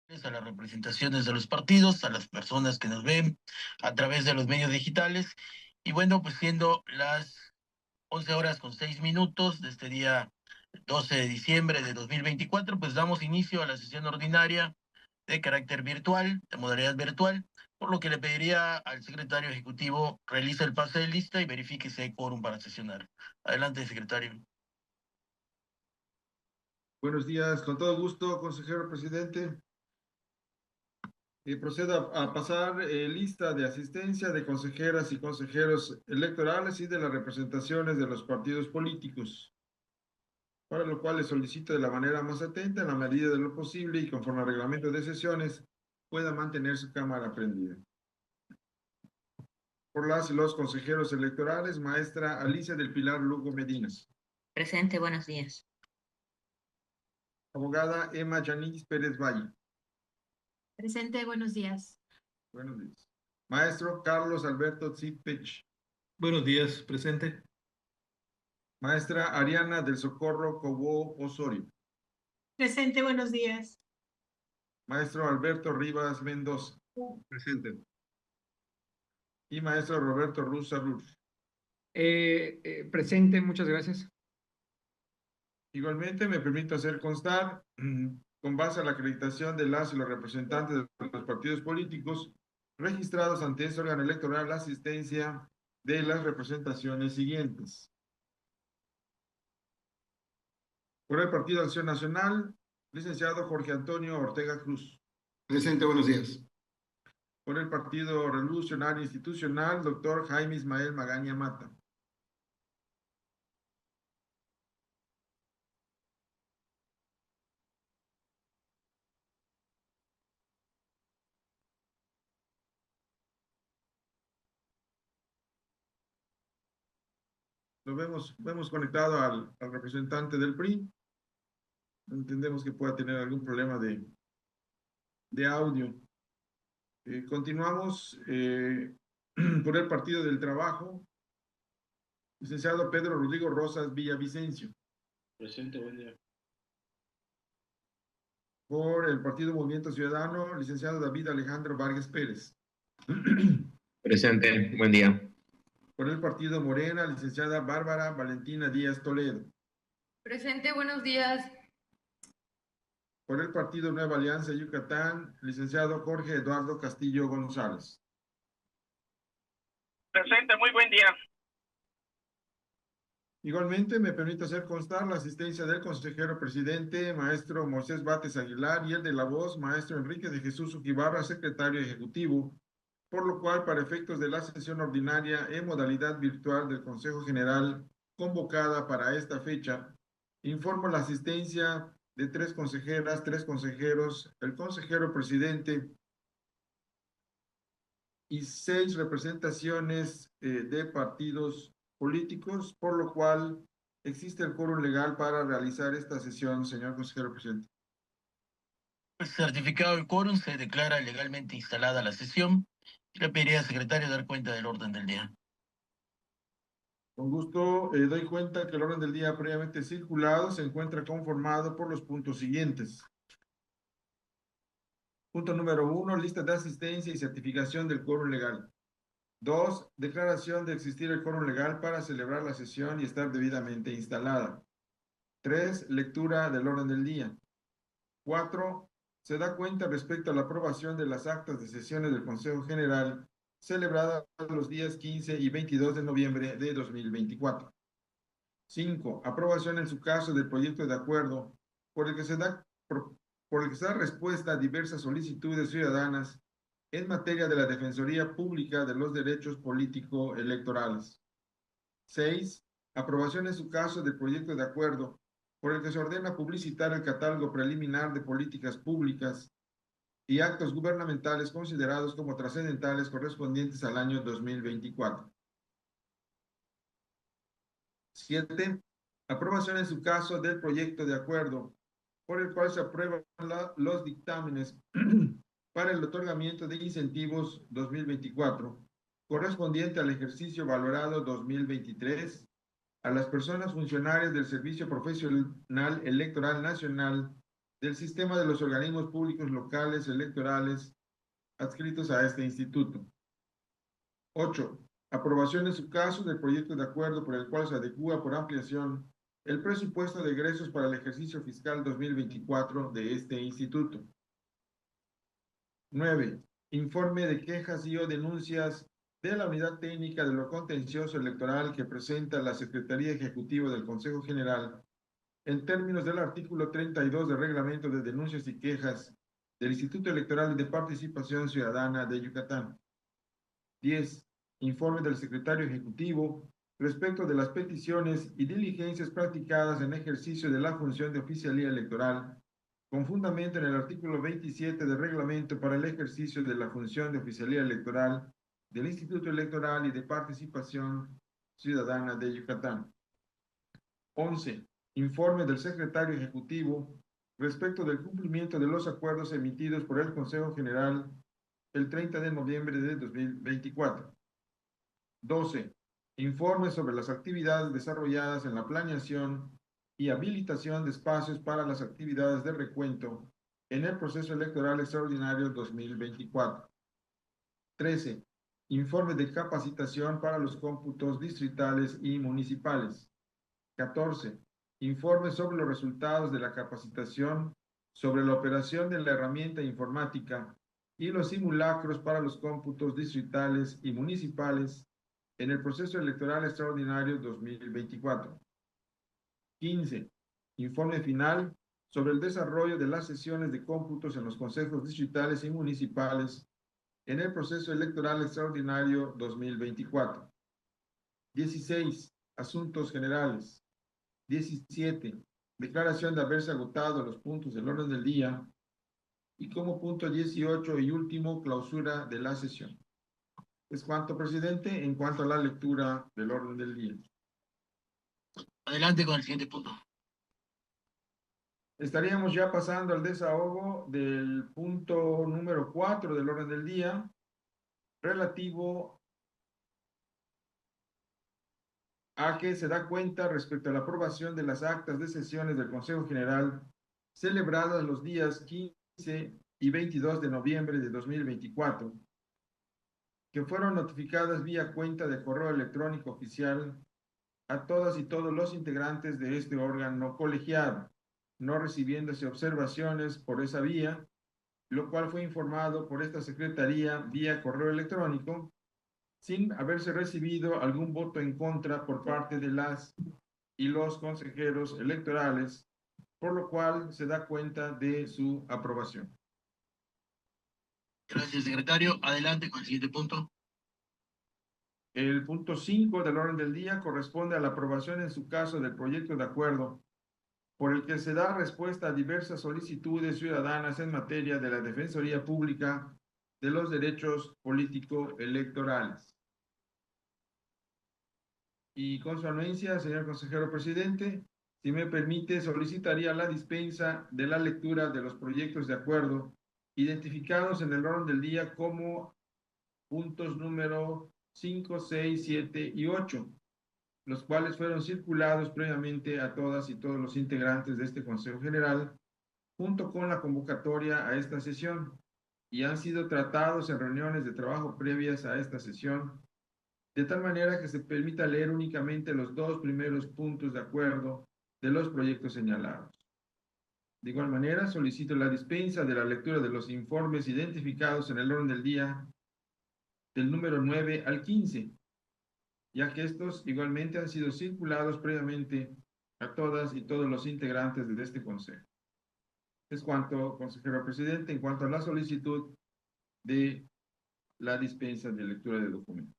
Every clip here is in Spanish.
a las representaciones de los partidos, a las personas que nos ven a través de los medios digitales. Y bueno, pues siendo las 11 horas con 6 minutos de este día 12 de diciembre de 2024, pues damos inicio a la sesión ordinaria de carácter virtual, de modalidad virtual, por lo que le pediría al secretario ejecutivo realice el pase de lista y verifique si hay quórum para sesionar. Adelante, secretario. Buenos días, con todo gusto, consejero presidente. Procedo a pasar lista de asistencia de consejeras y consejeros electorales y de las representaciones de los partidos políticos, para lo cual les solicito de la manera más atenta, en la medida de lo posible y conforme al reglamento de sesiones, pueda mantener su cámara prendida. Por las y los consejeros electorales, maestra Alicia del Pilar Lugo Medinas. Presente, buenos días. Abogada Emma Yanis Pérez Valle. Presente, buenos días. Buenos días. Maestro Carlos Alberto Zipech. Buenos días, presente. Maestra Ariana del Socorro Cobó Osorio. Presente, buenos días. Maestro Alberto Rivas Mendoza. Presente. Y maestro Roberto Russa Ruz. Presente, muchas gracias. Igualmente me permito hacer constar, con base a la acreditación de las y los representantes de los partidos políticos registrados ante este órgano electoral, la asistencia de las representaciones siguientes. Por el Partido Acción Nacional, licenciado Jorge Antonio Ortega Cruz. Presente, buenos días. Por el Partido Revolucionario Institucional, doctor Jaime Ismael Magaña Mata. Lo vemos conectado al representante del PRI. Entendemos que pueda tener algún problema de audio. Continuamos por el Partido del Trabajo. Licenciado Pedro Rodrigo Rosas Villavicencio. Presente, buen día. Por el Partido Movimiento Ciudadano, licenciado David Alejandro Vargas Pérez. Presente, buen día. Por el Partido Morena, licenciada Bárbara Valentina Díaz Toledo. Presente, buenos días. Por el Partido Nueva Alianza Yucatán, licenciado Jorge Eduardo Castillo González. Presente, muy buen día. Igualmente, me permito hacer constar la asistencia del consejero presidente, maestro Moisés Bates Aguilar, y el de la voz, maestro Enrique de Jesús Ujibarra, secretario ejecutivo, por lo cual, para efectos de la sesión ordinaria en modalidad virtual del Consejo General convocada para esta fecha, informo la asistencia de 3 consejeras, 3 consejeros, el consejero presidente y 6 representaciones de partidos políticos, por lo cual existe el quórum legal para realizar esta sesión, señor consejero presidente. Certificado el quórum, se declara legalmente instalada la sesión. Le pediría al secretario dar cuenta del orden del día. Con gusto, doy cuenta que el orden del día previamente circulado se encuentra conformado por los puntos siguientes. Punto número 1, lista de asistencia y certificación del quórum legal. 2, declaración de existir el quórum legal para celebrar la sesión y estar debidamente instalada. 3, lectura del orden del día. 4, se da cuenta respecto a la aprobación de las actas de sesiones del Consejo General celebrada los días 15 y 22 de noviembre de 2024. 5, aprobación en su caso del proyecto de acuerdo por el que se da respuesta a diversas solicitudes ciudadanas en materia de la Defensoría Pública de los Derechos Político-Electorales. 6, aprobación en su caso del proyecto de acuerdo por el que se ordena publicitar el catálogo preliminar de políticas públicas y actos gubernamentales considerados como trascendentales correspondientes al año 2024. 7, aprobación en su caso del proyecto de acuerdo por el cual se aprueban los dictámenes para el otorgamiento de incentivos 2024, correspondiente al ejercicio valorado 2023, a las personas funcionarias del Servicio Profesional Electoral Nacional del sistema de los organismos públicos locales electorales adscritos a este instituto. 8. Aprobación en su caso del proyecto de acuerdo por el cual se adecúa por ampliación el presupuesto de egresos para el ejercicio fiscal 2024 de este instituto. 9. Informe de quejas y o denuncias de la Unidad Técnica de lo Contencioso Electoral que presenta la Secretaría Ejecutiva del Consejo General en términos del artículo 32 del Reglamento de Denuncias y Quejas del Instituto Electoral de Participación Ciudadana de Yucatán. 10. Informe del Secretario Ejecutivo respecto de las peticiones y diligencias practicadas en ejercicio de la función de oficialía electoral, con fundamento en el artículo 27 del Reglamento para el ejercicio de la función de oficialía electoral del Instituto Electoral y de Participación Ciudadana de Yucatán. 11. Informe del Secretario Ejecutivo respecto del cumplimiento de los acuerdos emitidos por el Consejo General el 30 de noviembre de 2024. 12. Informe sobre las actividades desarrolladas en la planeación y habilitación de espacios para las actividades de recuento en el proceso electoral extraordinario 2024. 13. Informe de capacitación para los cómputos distritales y municipales. 14. Informe sobre los resultados de la capacitación sobre la operación de la herramienta informática y los simulacros para los cómputos distritales y municipales en el proceso electoral extraordinario 2024. 15. Informe final sobre el desarrollo de las sesiones de cómputos en los consejos distritales y municipales en el proceso electoral extraordinario 2024. 16. Asuntos generales. 17. Declaración de haberse agotado los puntos del orden del día. Y como punto 18 y último, clausura de la sesión. Es cuanto, presidente, en cuanto a la lectura del orden del día. Adelante con el siguiente punto. Estaríamos ya pasando al desahogo del punto número 4 del orden del día, relativo a que se da cuenta respecto a la aprobación de las actas de sesiones del Consejo General celebradas los días 15 y 22 de noviembre de 2024, que fueron notificadas vía cuenta de correo electrónico oficial a todas y todos los integrantes de este órgano colegiado, no recibiéndose observaciones por esa vía, lo cual fue informado por esta Secretaría vía correo electrónico, sin haberse recibido algún voto en contra por parte de las y los consejeros electorales, por lo cual se da cuenta de su aprobación. Gracias, secretario. Adelante con el siguiente punto. El punto 5 del orden del día corresponde a la aprobación en su caso del proyecto de acuerdo por el que se da respuesta a diversas solicitudes ciudadanas en materia de la Defensoría Pública de los Derechos Político-Electorales. Y con su anuencia, señor consejero presidente, si me permite, solicitaría la dispensa de la lectura de los proyectos de acuerdo identificados en el orden del día como puntos número 5, 6, 7 y 8, los cuales fueron circulados previamente a todas y todos los integrantes de este Consejo General, junto con la convocatoria a esta sesión, y han sido tratados en reuniones de trabajo previas a esta sesión, de tal manera que se permita leer únicamente los dos primeros puntos de acuerdo de los proyectos señalados. De igual manera, solicito la dispensa de la lectura de los informes identificados en el orden del día del número 9 al 15, ya que estos igualmente han sido circulados previamente a todas y todos los integrantes de este consejo. Es cuanto, consejero presidente, en cuanto a la solicitud de la dispensa de lectura de documentos.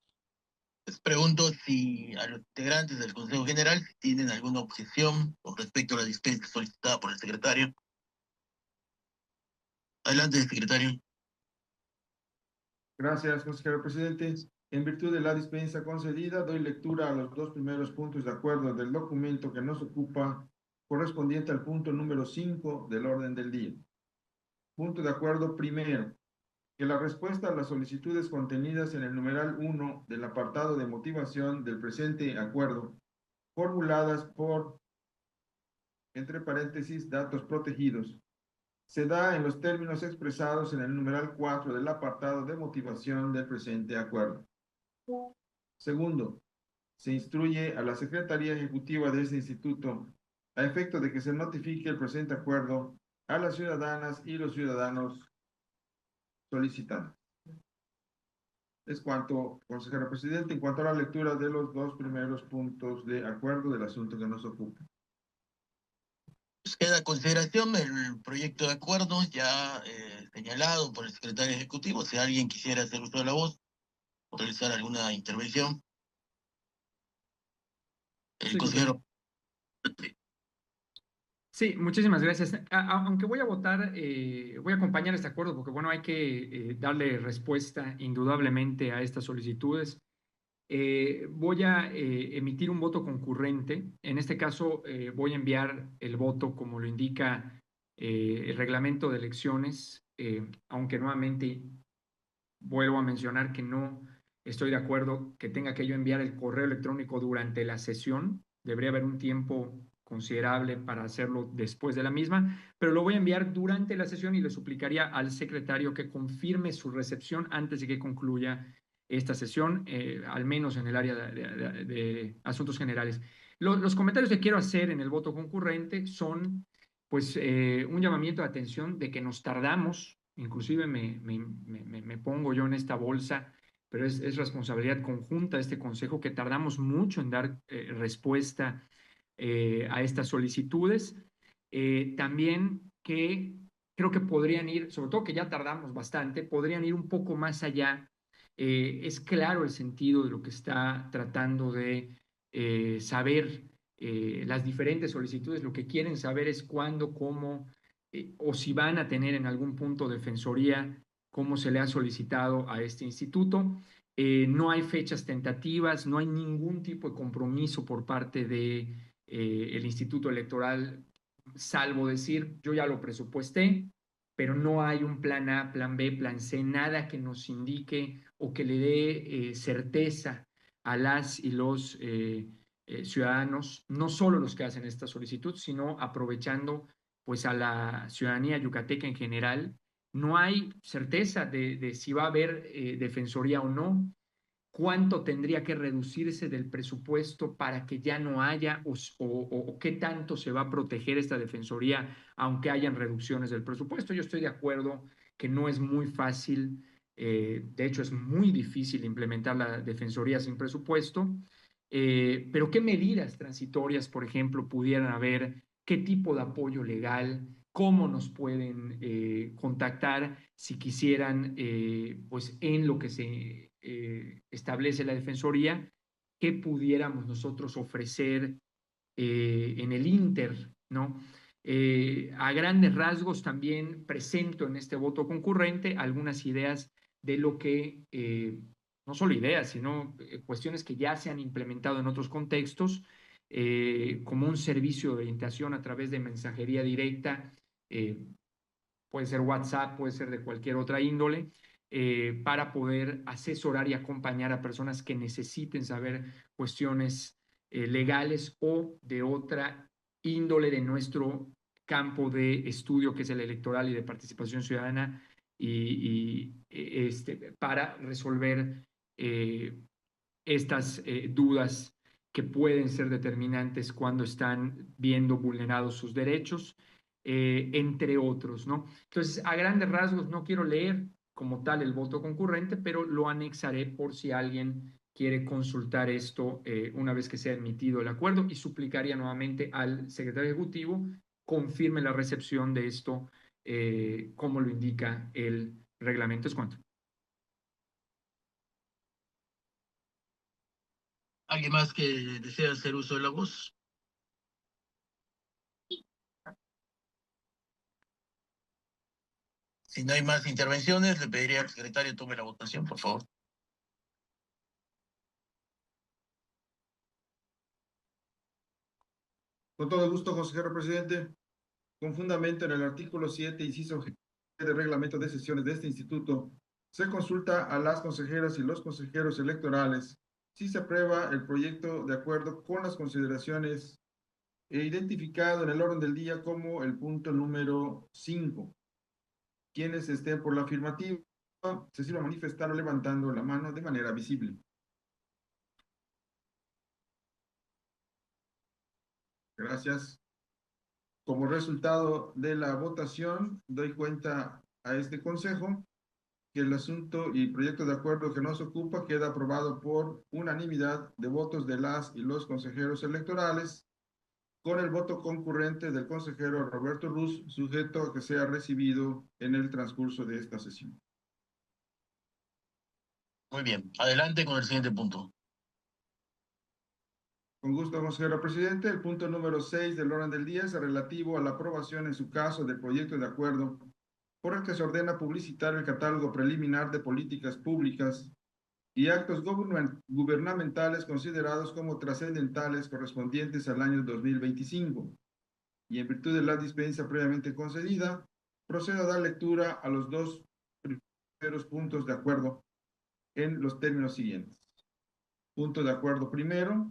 Les pregunto si a los integrantes del Consejo General tienen alguna objeción con respecto a la dispensa solicitada por el secretario. Adelante, secretario. Gracias, consejero presidente. En virtud de la dispensa concedida, doy lectura a los dos primeros puntos de acuerdo del documento que nos ocupa, correspondiente al punto número 5 del orden del día. Punto de acuerdo primero, que la respuesta a las solicitudes contenidas en el numeral 1 del apartado de motivación del presente acuerdo, formuladas por, entre paréntesis, datos protegidos, se da en los términos expresados en el numeral 4 del apartado de motivación del presente acuerdo. Segundo, se instruye a la Secretaría Ejecutiva de este instituto a efecto de que se notifique el presente acuerdo a las ciudadanas y los ciudadanos solicitantes. Es cuanto, consejero presidente, en cuanto a la lectura de los dos primeros puntos de acuerdo del asunto que nos ocupa. Pues queda a consideración el proyecto de acuerdo ya señalado por el secretario ejecutivo. Si alguien quisiera hacer uso de la voz, realizar alguna intervención. El consejero. Sí, muchísimas gracias. Aunque voy a votar, voy a acompañar este acuerdo porque, bueno, hay que darle respuesta indudablemente a estas solicitudes. Voy a emitir un voto concurrente. En este caso, voy a enviar el voto como lo indica el reglamento de elecciones, aunque nuevamente vuelvo a mencionar que no estoy de acuerdo que tenga que yo enviar el correo electrónico durante la sesión. Debería haber un tiempo considerable para hacerlo después de la misma, pero lo voy a enviar durante la sesión y le suplicaría al secretario que confirme su recepción antes de que concluya esta sesión, al menos en el área de asuntos generales. Los comentarios que quiero hacer en el voto concurrente son, pues, un llamamiento de atención de que nos tardamos, inclusive me pongo yo en esta bolsa, pero es responsabilidad conjunta de este consejo que tardamos mucho en dar respuesta a estas solicitudes. También que creo que podrían ir, sobre todo que ya tardamos bastante, podrían ir un poco más allá. Es claro el sentido de lo que está tratando de saber las diferentes solicitudes. Lo que quieren saber es cuándo, cómo o si van a tener en algún punto defensoría, cómo se le ha solicitado a este instituto. No hay fechas tentativas, no hay ningún tipo de compromiso por parte de el Instituto Electoral, salvo decir, yo ya lo presupuesté, pero no hay un plan A, plan B, plan C, nada que nos indique o que le dé certeza a las y los ciudadanos, no solo los que hacen esta solicitud, sino aprovechando pues a la ciudadanía yucateca en general. No hay certeza de si va a haber defensoría o no, cuánto tendría que reducirse del presupuesto para que ya no haya o qué tanto se va a proteger esta defensoría aunque hayan reducciones del presupuesto. Yo estoy de acuerdo que no es muy fácil, de hecho es muy difícil implementar la defensoría sin presupuesto, pero qué medidas transitorias, por ejemplo, pudieran haber, qué tipo de apoyo legal, cómo nos pueden contactar si quisieran, pues en lo que se establece la Defensoría, qué pudiéramos nosotros ofrecer en el Inter, ¿no? A grandes rasgos también presento en este voto concurrente algunas ideas de lo que, no solo ideas, sino cuestiones que ya se han implementado en otros contextos, como un servicio de orientación a través de mensajería directa, puede ser WhatsApp, puede ser de cualquier otra índole, para poder asesorar y acompañar a personas que necesiten saber cuestiones legales o de otra índole de nuestro campo de estudio, que es el electoral y de participación ciudadana, para resolver estas dudas que pueden ser determinantes cuando están viendo vulnerados sus derechos, entre otros, ¿no? Entonces, a grandes rasgos, no quiero leer como tal el voto concurrente, pero lo anexaré por si alguien quiere consultar esto una vez que sea emitido el acuerdo, y suplicaría nuevamente al secretario ejecutivo confirme la recepción de esto como lo indica el reglamento. Es cuanto. ¿Alguien más que desea hacer uso de la voz? Si no hay más intervenciones, le pediría al secretario tome la votación, por favor. Con todo gusto, consejero presidente. Con fundamento en el artículo 7, inciso G del reglamento de sesiones de este instituto, se consulta a las consejeras y los consejeros electorales si se aprueba el proyecto de acuerdo con las consideraciones identificado en el orden del día como el punto número 5. Quienes estén por la afirmativa, se sirva manifestar levantando la mano de manera visible. Gracias. Como resultado de la votación, doy cuenta a este consejo que el asunto y proyecto de acuerdo que nos ocupa queda aprobado por unanimidad de votos de las y los consejeros electorales, con el voto concurrente del consejero Roberto Ruz, sujeto a que sea recibido en el transcurso de esta sesión. Muy bien, adelante con el siguiente punto. Con gusto, consejero presidente. El punto número 6 del orden del día es relativo a la aprobación en su caso del proyecto de acuerdo por el que se ordena publicitar el catálogo preliminar de políticas públicas y actos gubernamentales considerados como trascendentales correspondientes al año 2025. Y en virtud de la dispensa previamente concedida, procedo a dar lectura a los dos primeros puntos de acuerdo en los términos siguientes. Punto de acuerdo primero.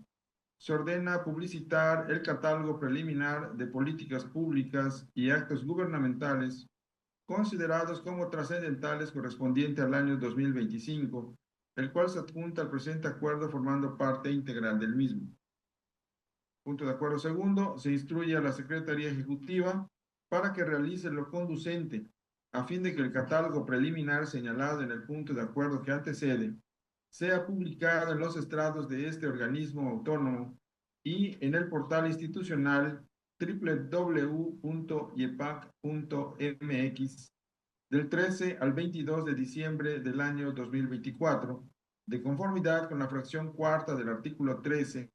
Se ordena publicitar el catálogo preliminar de políticas públicas y actos gubernamentales considerados como trascendentales correspondiente al año 2025, el cual se adjunta al presente acuerdo formando parte integral del mismo. Punto de acuerdo segundo, se instruye a la Secretaría Ejecutiva para que realice lo conducente a fin de que el catálogo preliminar señalado en el punto de acuerdo que antecede sea publicado en los estrados de este organismo autónomo y en el portal institucional www.yepac.mx del 13 al 22 de diciembre del año 2024, de conformidad con la fracción cuarta del artículo 13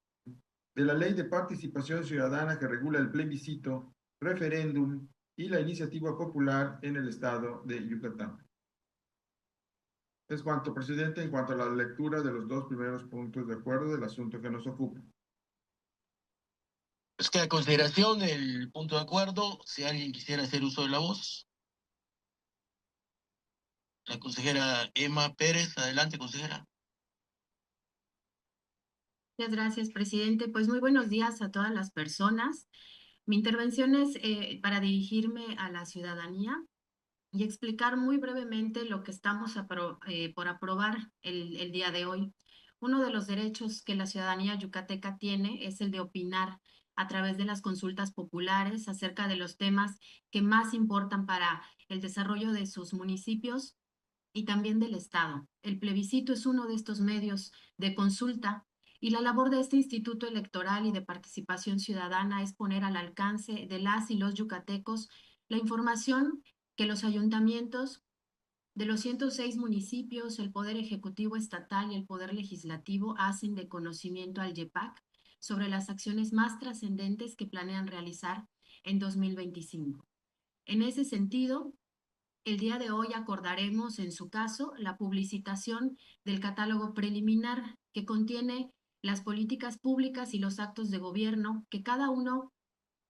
de la Ley de Participación Ciudadana que regula el plebiscito, referéndum y la iniciativa popular en el estado de Yucatán. Es cuanto, presidente, en cuanto a la lectura de los dos primeros puntos de acuerdo del asunto que nos ocupa. Pues queda a consideración el punto de acuerdo. Si alguien quisiera hacer uso de la voz. La consejera Emma Pérez, adelante, consejera. Muchas gracias, presidente. Pues muy buenos días a todas las personas. Mi intervención es para dirigirme a la ciudadanía y explicar muy brevemente lo que estamos por aprobar el día de hoy. Uno de los derechos que la ciudadanía yucateca tiene es el de opinar a través de las consultas populares acerca de los temas que más importan para el desarrollo de sus municipios y también del Estado. El plebiscito es uno de estos medios de consulta y la labor de este Instituto Electoral y de Participación Ciudadana es poner al alcance de las y los yucatecos la información que los ayuntamientos de los 106 municipios, el Poder Ejecutivo Estatal y el Poder Legislativo hacen de conocimiento al YEPAC sobre las acciones más trascendentes que planean realizar en 2025. En ese sentido, el día de hoy acordaremos, en su caso, la publicitación del catálogo preliminar que contiene las políticas públicas y los actos de gobierno que cada uno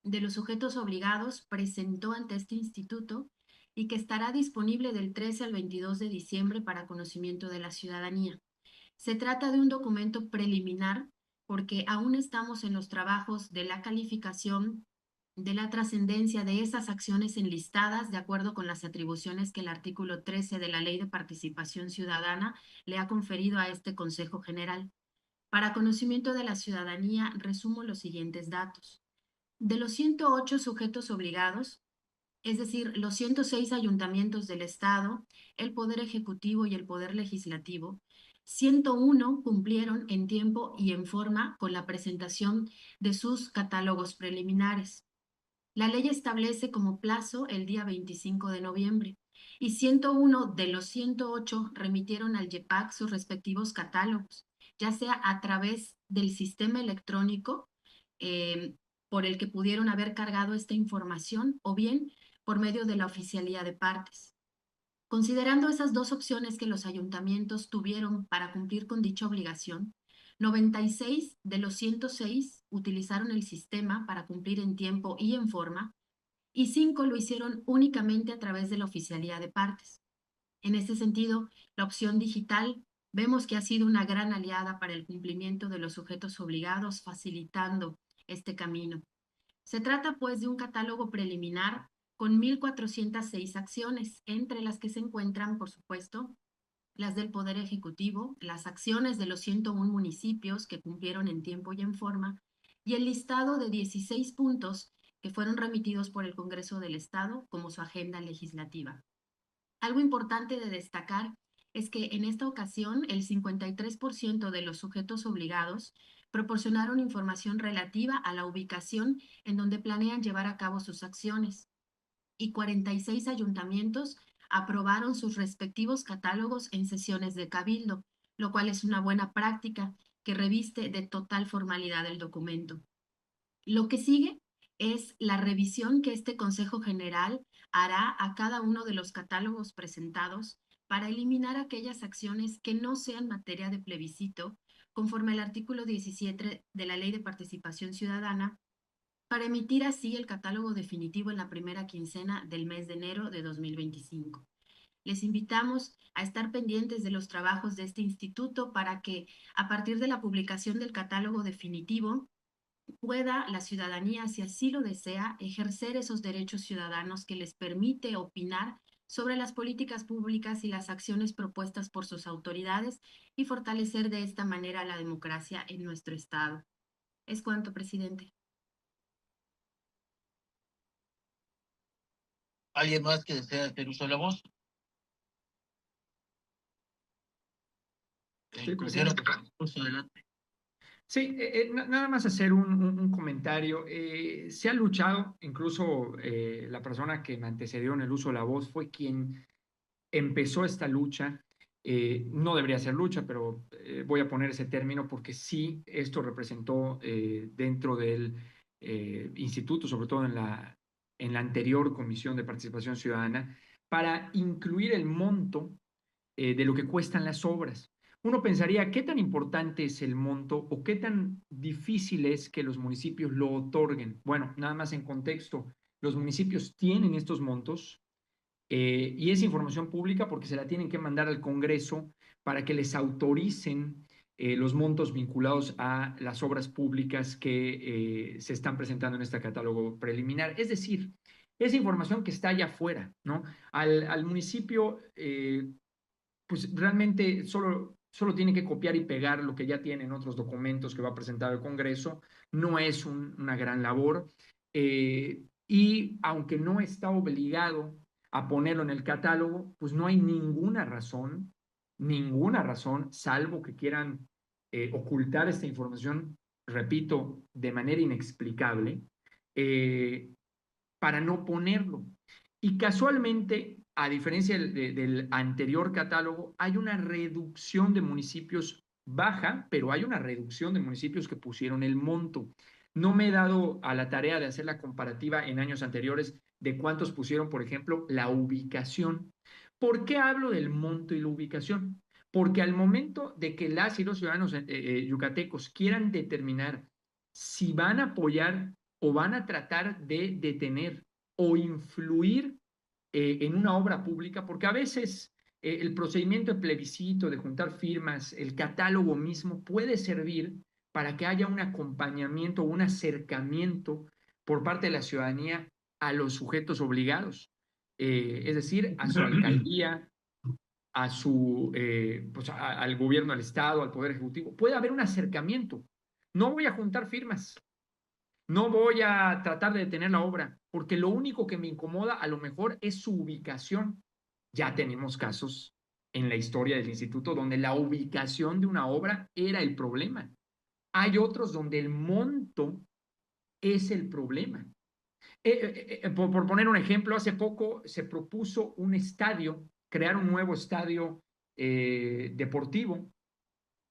de los sujetos obligados presentó ante este instituto y que estará disponible del 13 al 22 de diciembre para conocimiento de la ciudadanía. Se trata de un documento preliminar porque aún estamos en los trabajos de la calificación de la trascendencia de esas acciones enlistadas de acuerdo con las atribuciones que el artículo 13 de la Ley de Participación Ciudadana le ha conferido a este Consejo General. Para conocimiento de la ciudadanía, resumo los siguientes datos. De los 108 sujetos obligados, es decir, los 106 ayuntamientos del Estado, el Poder Ejecutivo y el Poder Legislativo, 101 cumplieron en tiempo y en forma con la presentación de sus catálogos preliminares. La ley establece como plazo el día 25 de noviembre y 101 de los 108 remitieron al YEPAC sus respectivos catálogos, ya sea a través del sistema electrónico por el que pudieron haber cargado esta información o bien por medio de la oficialía de partes. Considerando esas dos opciones que los ayuntamientos tuvieron para cumplir con dicha obligación, 96 de los 106 utilizaron el sistema para cumplir en tiempo y en forma, y 5 lo hicieron únicamente a través de la oficialía de partes. En este sentido, la opción digital vemos que ha sido una gran aliada para el cumplimiento de los sujetos obligados, facilitando este camino. Se trata, pues, de un catálogo preliminar con 1.406 acciones, entre las que se encuentran, por supuesto, las del Poder Ejecutivo, las acciones de los 101 municipios que cumplieron en tiempo y en forma, y el listado de 16 puntos que fueron remitidos por el Congreso del Estado como su agenda legislativa. Algo importante de destacar es que en esta ocasión el 53% de los sujetos obligados proporcionaron información relativa a la ubicación en donde planean llevar a cabo sus acciones, y 46 ayuntamientos aprobaron sus respectivos catálogos en sesiones de cabildo, lo cual es una buena práctica que reviste de total formalidad el documento. Lo que sigue es la revisión que este Consejo General hará a cada uno de los catálogos presentados para eliminar aquellas acciones que no sean materia de plebiscito, conforme al artículo 17 de la Ley de Participación Ciudadana, para emitir así el catálogo definitivo en la primera quincena del mes de enero de 2025. Les invitamos a estar pendientes de los trabajos de este instituto para que, a partir de la publicación del catálogo definitivo, pueda la ciudadanía, si así lo desea, ejercer esos derechos ciudadanos que les permite opinar sobre las políticas públicas y las acciones propuestas por sus autoridades y fortalecer de esta manera la democracia en nuestro Estado. Es cuanto, presidente. ¿Alguien más que desea hacer uso de la voz? Sí, Considero presidente. que adelante. Sí, nada más hacer un comentario. Se ha luchado, incluso la persona que me antecedió en el uso de la voz fue quien empezó esta lucha. No debería ser lucha, pero voy a poner ese término porque sí, esto representó dentro del instituto, sobre todo en la anterior Comisión de Participación Ciudadana, para incluir el monto de lo que cuestan las obras. Uno pensaría, ¿qué tan importante es el monto o qué tan difícil es que los municipios lo otorguen? Bueno, nada más en contexto, los municipios tienen estos montos y es información pública porque se la tienen que mandar al Congreso para que les autoricen los montos vinculados a las obras públicas que se están presentando en este catálogo preliminar. Es decir, esa información que está allá afuera, ¿no? Al municipio pues realmente solo tiene que copiar y pegar lo que ya tiene en otros documentos que va a presentar el Congreso. No es una gran labor. Y aunque no está obligado a ponerlo en el catálogo, pues no hay ninguna razón, salvo que quieran ocultar esta información, repito, de manera inexplicable, para no ponerlo. Y casualmente, a diferencia del anterior catálogo, hay una reducción de municipios baja, pero hay una reducción de municipios que pusieron el monto. No me he dado a la tarea de hacer la comparativa en años anteriores de cuántos pusieron, por ejemplo, la ubicación. ¿Por qué hablo del monto y la ubicación? Porque al momento de que las y los ciudadanos yucatecos quieran determinar si van a apoyar o van a tratar de detener o influir en una obra pública, porque a veces el procedimiento de plebiscito, de juntar firmas, el catálogo mismo puede servir para que haya un acompañamiento, un acercamiento por parte de la ciudadanía a los sujetos obligados, es decir, a su alcaldía, a pues al gobierno del Estado, al Poder Ejecutivo. Puede haber un acercamiento. No voy a juntar firmas, no voy a tratar de detener la obra, porque lo único que me incomoda a lo mejor es su ubicación. Ya tenemos casos en la historia del instituto donde la ubicación de una obra era el problema. Hay otros donde el monto es el problema. Por poner un ejemplo, hace poco se propuso un estadio, crear un nuevo estadio deportivo.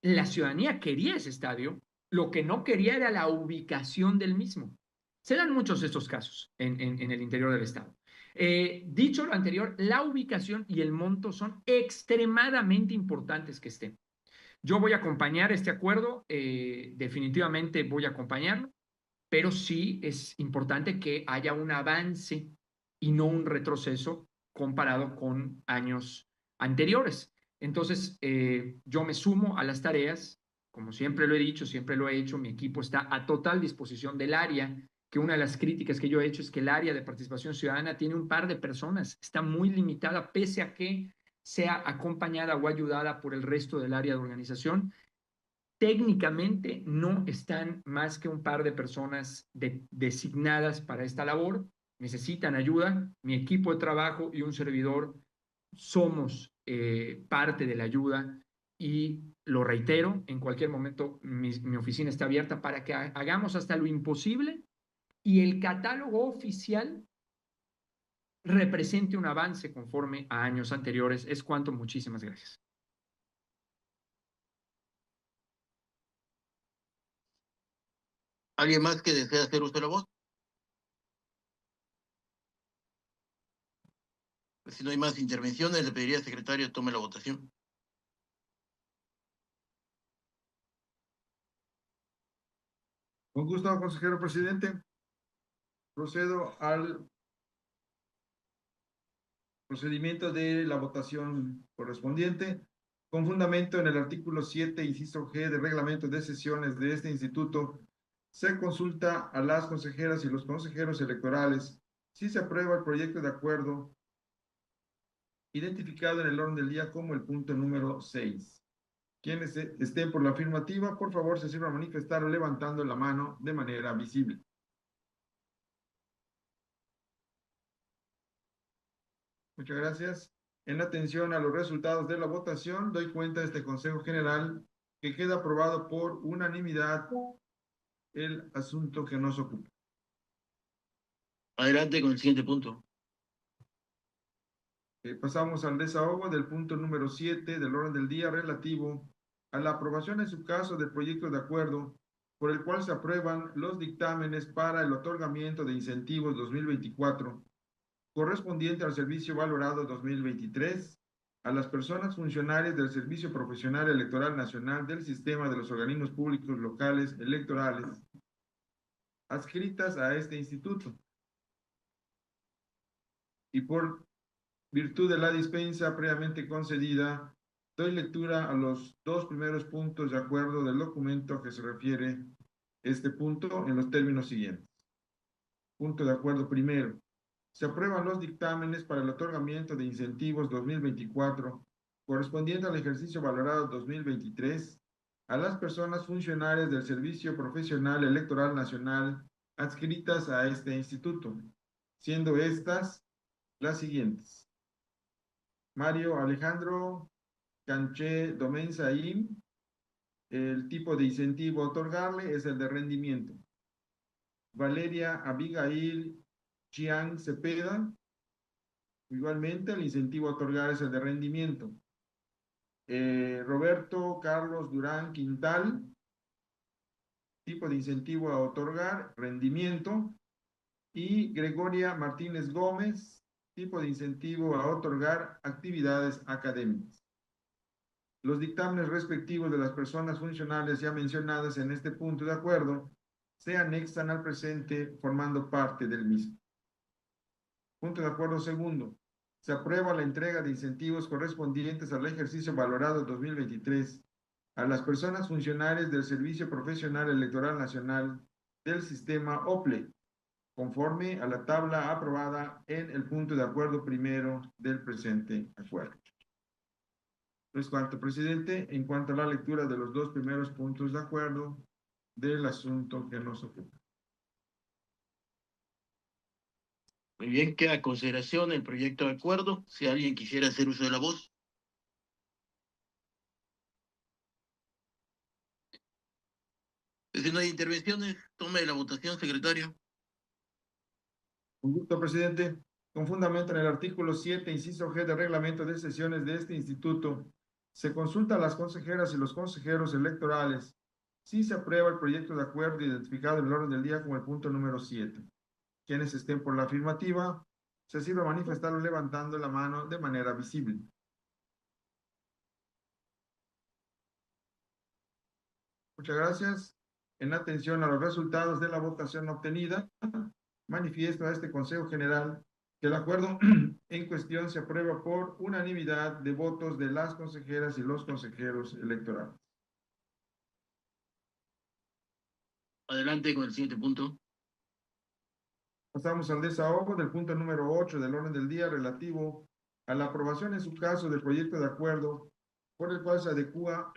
La ciudadanía quería ese estadio, lo que no quería era la ubicación del mismo. Se dan muchos de estos casos en el interior del estado. Dicho lo anterior, la ubicación y el monto son extremadamente importantes que estén. Yo voy a acompañar este acuerdo, definitivamente voy a acompañarlo, pero sí es importante que haya un avance y no un retroceso comparado con años anteriores. Entonces, yo me sumo a las tareas, como siempre lo he dicho, siempre lo he hecho, mi equipo está a total disposición del área que una de las críticas que yo he hecho es que el área de participación ciudadana tiene un par de personas, está muy limitada, pese a que sea acompañada o ayudada por el resto del área de organización. Técnicamente no están más que un par de personas designadas para esta labor, necesitan ayuda. Mi equipo de trabajo y un servidor somos parte de la ayuda y lo reitero, en cualquier momento mi oficina está abierta para que hagamos hasta lo imposible y el catálogo oficial represente un avance conforme a años anteriores. Es cuanto, muchísimas gracias. ¿Alguien más que desea hacer uso de la voz? Pues si no hay más intervenciones, le pediría al secretario tome la votación. Con gusto, consejero presidente. Procedo al procedimiento de la votación correspondiente, con fundamento en el artículo 7, inciso G del reglamento de sesiones de este instituto. Se consulta a las consejeras y los consejeros electorales si se aprueba el proyecto de acuerdo identificado en el orden del día como el punto número 6. Quienes estén por la afirmativa, por favor, se sirvan a manifestar levantando la mano de manera visible. Muchas gracias. En atención a los resultados de la votación, doy cuenta a este Consejo General que queda aprobado por unanimidad el asunto que nos ocupa. Adelante con el siguiente punto. Pasamos al desahogo del punto número 7 del orden del día relativo a la aprobación en su caso del proyecto de acuerdo por el cual se aprueban los dictámenes para el otorgamiento de incentivos 2024 correspondiente al servicio valorado 2023 a las personas funcionarias del Servicio Profesional Electoral Nacional del Sistema de los Organismos Públicos Locales Electorales adscritas a este instituto. Y por virtud de la dispensa previamente concedida, doy lectura a los dos primeros puntos de acuerdo del documento que se refiere este punto en los términos siguientes. Punto de acuerdo primero. Se aprueban los dictámenes para el otorgamiento de incentivos 2024 correspondiente al ejercicio valorado 2023 a las personas funcionarias del Servicio Profesional Electoral Nacional adscritas a este instituto, siendo estas las siguientes: Mario Alejandro Canché Domenzaín, el tipo de incentivo a otorgarle es el de rendimiento. Valeria Abigail Chiang Cepeda, igualmente el incentivo a otorgar es el de rendimiento. Roberto Carlos Durán Quintal, tipo de incentivo a otorgar, rendimiento. Y Gregoria Martínez Gómez, tipo de incentivo a otorgar, actividades académicas. Los dictámenes respectivos de las personas funcionales ya mencionadas en este punto de acuerdo se anexan al presente formando parte del mismo. Punto de acuerdo segundo. Se aprueba la entrega de incentivos correspondientes al ejercicio valorado 2023 a las personas funcionarias del Servicio Profesional Electoral Nacional del Sistema OPLE, conforme a la tabla aprobada en el punto de acuerdo primero del presente acuerdo. Es cuanto, presidente, en cuanto a la lectura de los dos primeros puntos de acuerdo del asunto que nos ocupa. Muy bien, queda a consideración el proyecto de acuerdo. Si alguien quisiera hacer uso de la voz. Si no hay intervenciones, tome la votación, secretario. Con gusto, presidente. Con fundamento en el artículo 7, inciso G del reglamento de sesiones de este instituto, se consulta a las consejeras y los consejeros electorales si se aprueba el proyecto de acuerdo identificado en el orden del día como el punto número 7. Quienes estén por la afirmativa, se sirve a manifestarlo levantando la mano de manera visible. Muchas gracias. En atención a los resultados de la votación obtenida, manifiesto a este Consejo General que el acuerdo en cuestión se aprueba por unanimidad de votos de las consejeras y los consejeros electorales. Adelante con el siguiente punto. Pasamos al desahogo del punto número 8 del orden del día relativo a la aprobación en su caso del proyecto de acuerdo por el cual se adecúa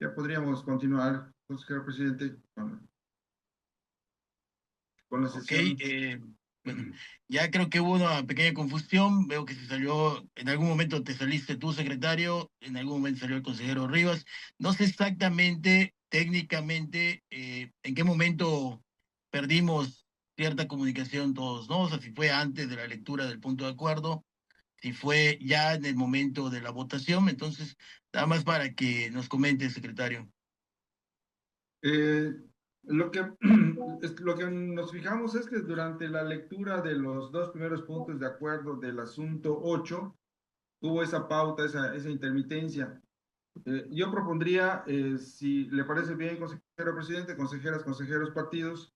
Ya podríamos continuar, consejero presidente, con la Ok, sesión. bueno, ya creo que hubo una pequeña confusión. Veo que se salió, en algún momento te saliste tú, secretario, en algún momento salió el consejero Rivas. No sé exactamente, técnicamente, en qué momento perdimos cierta comunicación todos, ¿no? O sea, si fue antes de la lectura del punto de acuerdo, si fue ya en el momento de la votación. Entonces, nada más para que nos comente, secretario. Eh, lo que, lo que nos fijamos es que durante la lectura de los dos primeros puntos de acuerdo del asunto 8, hubo esa pauta, esa intermitencia. Yo propondría, si le parece bien, consejero presidente, consejeras, consejeros, partidos,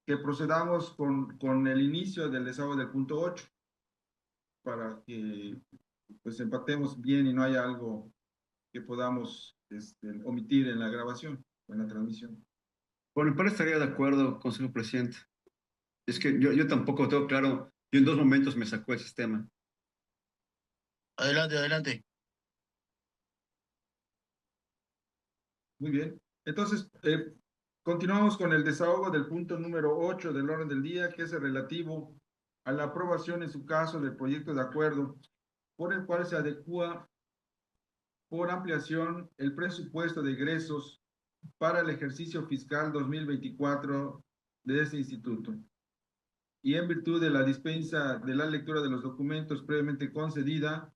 que procedamos con el inicio del desahogo del punto 8 para que pues empatemos bien y no haya algo que podamos omitir en la grabación o en la transmisión. Por mi parte estaría de acuerdo, consejero presidente. Es que yo tampoco tengo claro, yo en dos momentos me sacó el sistema. Adelante, adelante. Muy bien. Entonces, continuamos con el desahogo del punto número 8 del orden del día, que es el relativo a la aprobación, en su caso, del proyecto de acuerdo por el cual se adecúa por ampliación el presupuesto de egresos para el ejercicio fiscal 2024 de este instituto. Y en virtud de la dispensa de la lectura de los documentos previamente concedida,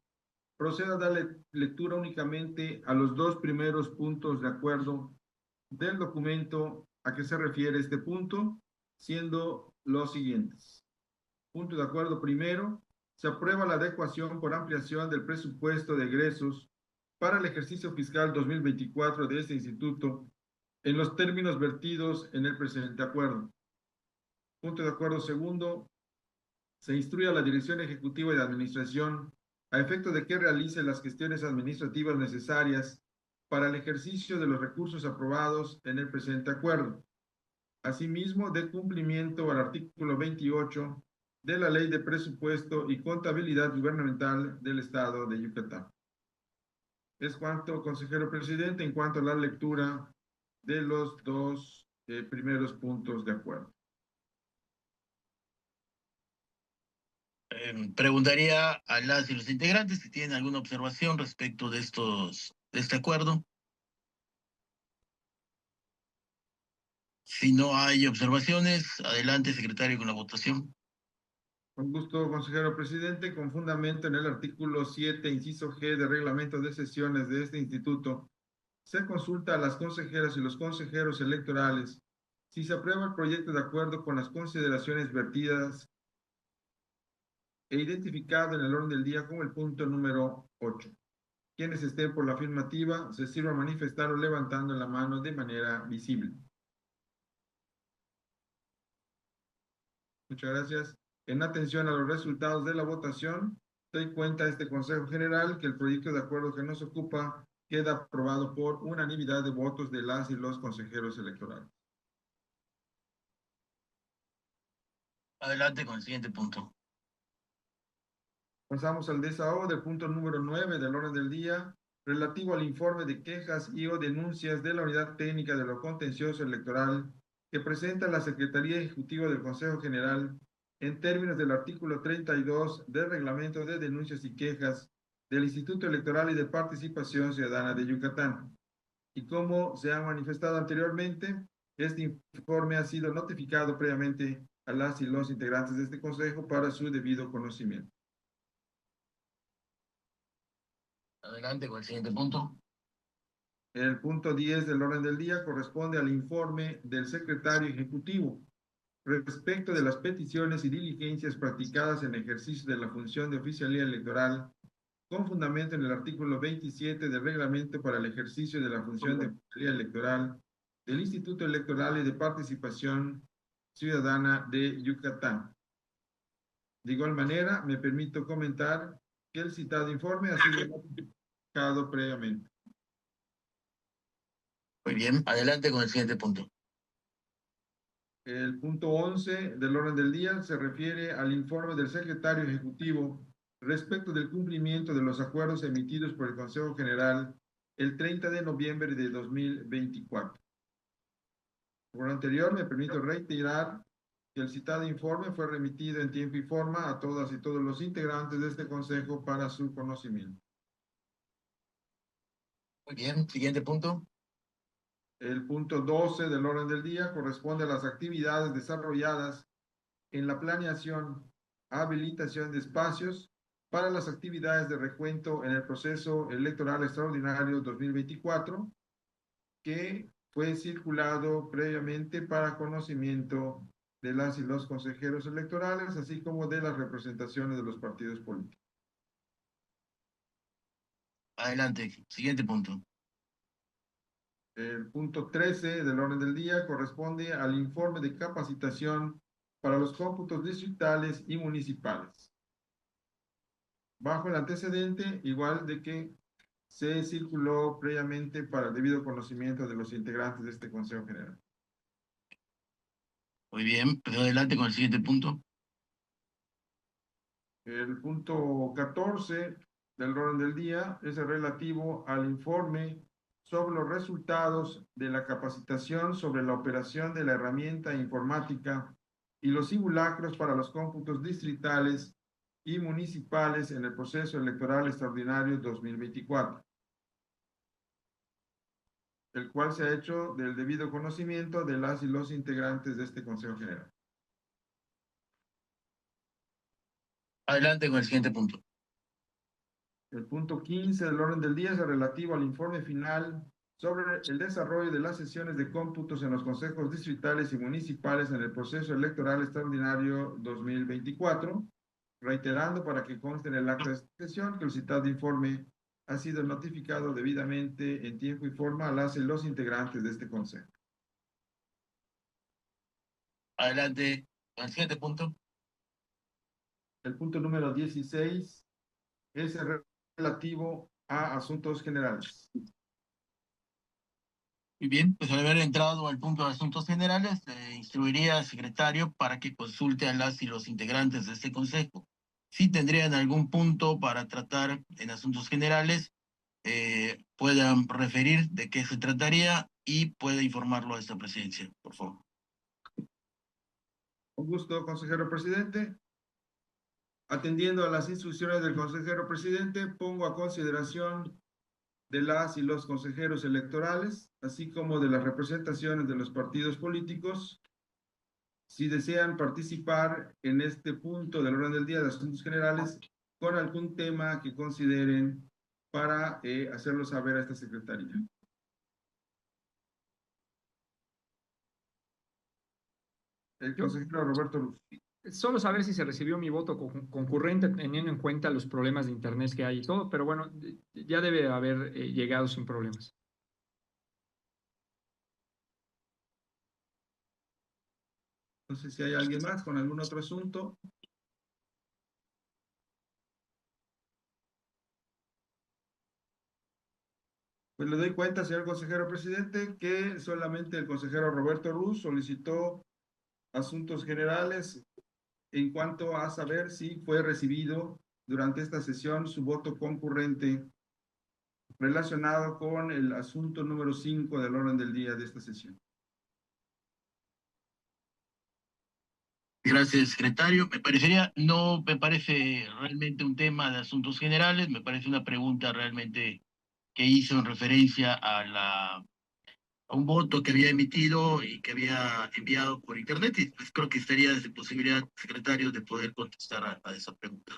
procedo a darle lectura únicamente a los dos primeros puntos de acuerdo del documento a que se refiere este punto, siendo los siguientes. Punto de acuerdo primero, se aprueba la adecuación por ampliación del presupuesto de egresos para el ejercicio fiscal 2024 de este instituto en los términos vertidos en el presente acuerdo. Punto de acuerdo segundo, se instruye a la Dirección Ejecutiva de Administración a efecto de que realice las gestiones administrativas necesarias para el ejercicio de los recursos aprobados en el presente acuerdo. Asimismo, de cumplimiento al artículo 28 de la Ley de Presupuesto y Contabilidad Gubernamental del Estado de Yucatán. Es cuanto, consejero presidente, en cuanto a la lectura de los dos primeros puntos de acuerdo. Preguntaría a las y los integrantes si tienen alguna observación respecto de este acuerdo. Si no hay observaciones, adelante, secretario, con la votación. Con gusto, consejero presidente, con fundamento en el artículo 7, inciso G del reglamento de sesiones de este instituto, se consulta a las consejeras y los consejeros electorales si se aprueba el proyecto de acuerdo con las consideraciones vertidas e identificado en el orden del día como el punto número 8. Quienes estén por la afirmativa se sirva manifestarlo levantando la mano de manera visible. Muchas gracias. En atención a los resultados de la votación, doy cuenta a este Consejo General que el proyecto de acuerdo que nos ocupa queda aprobado por unanimidad de votos de las y los consejeros electorales. Adelante con el siguiente punto. Pasamos al desahogo del punto número 9 del orden del día, relativo al informe de quejas y o denuncias de la Unidad Técnica de lo Contencioso Electoral que presenta la Secretaría Ejecutiva del Consejo General en términos del artículo 32 del Reglamento de Denuncias y Quejas del Instituto Electoral y de Participación Ciudadana de Yucatán. Y como se ha manifestado anteriormente, este informe ha sido notificado previamente a las y los integrantes de este Consejo para su debido conocimiento. Adelante con el siguiente punto. El punto 10 del orden del día corresponde al informe del secretario ejecutivo respecto de las peticiones y diligencias practicadas en ejercicio de la función de oficialía electoral con fundamento en el artículo 27 del reglamento para el ejercicio de la función de oficialía electoral del Instituto Electoral y de Participación Ciudadana de Yucatán. De igual manera, me permito comentar que el citado informe ha sido notificado previamente. Muy bien, adelante con el siguiente punto. El punto 11 del orden del día se refiere al informe del secretario ejecutivo respecto del cumplimiento de los acuerdos emitidos por el Consejo General el 30 de noviembre de 2024. Por lo anterior, me permito reiterar que el citado informe fue remitido en tiempo y forma a todas y todos los integrantes de este Consejo para su conocimiento. Muy bien, siguiente punto. El punto 12 del orden del día corresponde a las actividades desarrolladas en la planeación, habilitación de espacios para las actividades de recuento en el proceso electoral extraordinario 2024, que fue circulado previamente para conocimiento de las y los consejeros electorales, así como de las representaciones de los partidos políticos. Adelante, siguiente punto. El punto 13 del orden del día corresponde al informe de capacitación para los cómputos distritales y municipales. Bajo el antecedente, igual de que se circuló previamente para el debido conocimiento de los integrantes de este Consejo General. Muy bien, pues adelante con el siguiente punto. El punto 14 del orden del día es el relativo al informe sobre los resultados de la capacitación sobre la operación de la herramienta informática y los simulacros para los cómputos distritales y municipales en el proceso electoral extraordinario 2024, el cual se ha hecho del debido conocimiento de las y los integrantes de este Consejo General. Adelante con el siguiente punto. El punto 15 del orden del día es el relativo al informe final sobre el desarrollo de las sesiones de cómputos en los consejos distritales y municipales en el proceso electoral extraordinario 2024, reiterando para que conste en el acta de esta sesión que el citado informe ha sido notificado debidamente en tiempo y forma a las y los integrantes de este consejo. Adelante con el siguiente punto. El punto número 16 es el relativo a asuntos generales. Muy bien, pues al haber entrado al punto de asuntos generales, instruiría al secretario para que consulte a las y los integrantes de este consejo. Si tendrían algún punto para tratar en asuntos generales, puedan referir de qué se trataría y puede informarlo a esta presidencia, por favor. Un gusto, consejero presidente. Atendiendo a las instrucciones del consejero presidente, pongo a consideración de las y los consejeros electorales, así como de las representaciones de los partidos políticos, si desean participar en este punto del orden del día de asuntos generales con algún tema que consideren para hacerlo saber a esta secretaría. El consejero Roberto Ruz. Solo saber si se recibió mi voto concurrente teniendo en cuenta los problemas de internet que hay y todo, pero bueno, ya debe haber llegado sin problemas. No sé si hay alguien más con algún otro asunto. Pues le doy cuenta, señor consejero presidente, que solamente el consejero Roberto Ruz solicitó asuntos generales en cuanto a saber si fue recibido durante esta sesión su voto concurrente relacionado con el asunto número 5 del orden del día de esta sesión. Gracias, secretario. No me parece realmente un tema de asuntos generales, me parece una pregunta realmente que hizo en referencia a un voto que había emitido y que había enviado por internet, y pues creo que estaría de posibilidad, secretario, de poder contestar a esa pregunta.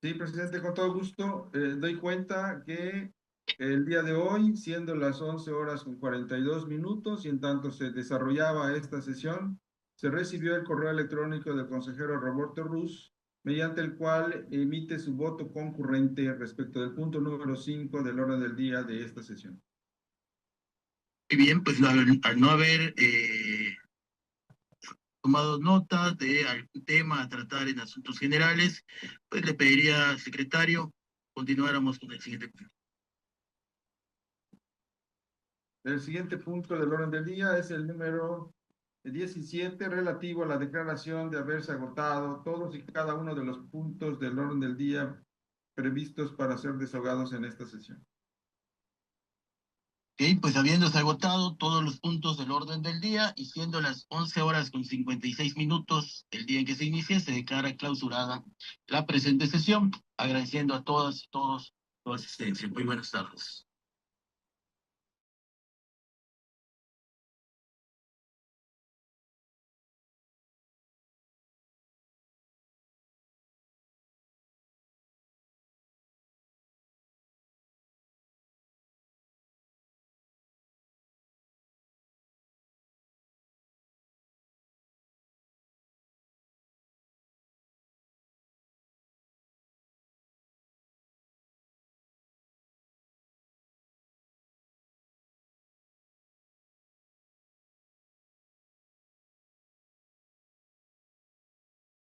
Sí, presidente, con todo gusto. Doy cuenta que el día de hoy, siendo las 11:42, y en tanto se desarrollaba esta sesión, se recibió el correo electrónico del consejero Roberto Ruz, mediante el cual emite su voto concurrente respecto del punto número 5 del orden del día de esta sesión. Muy bien, pues al no haber tomado nota de algún tema a tratar en asuntos generales, pues le pediría al secretario continuáramos con el siguiente punto. El siguiente punto del orden del día es el número El 17, relativo a la declaración de haberse agotado todos y cada uno de los puntos del orden del día previstos para ser desahogados en esta sesión. Ok, pues habiéndose agotado todos los puntos del orden del día y siendo las 11:56 el día en que se inicie, se declara clausurada la presente sesión, agradeciendo a todas y todos su asistencia. Muy buenas tardes.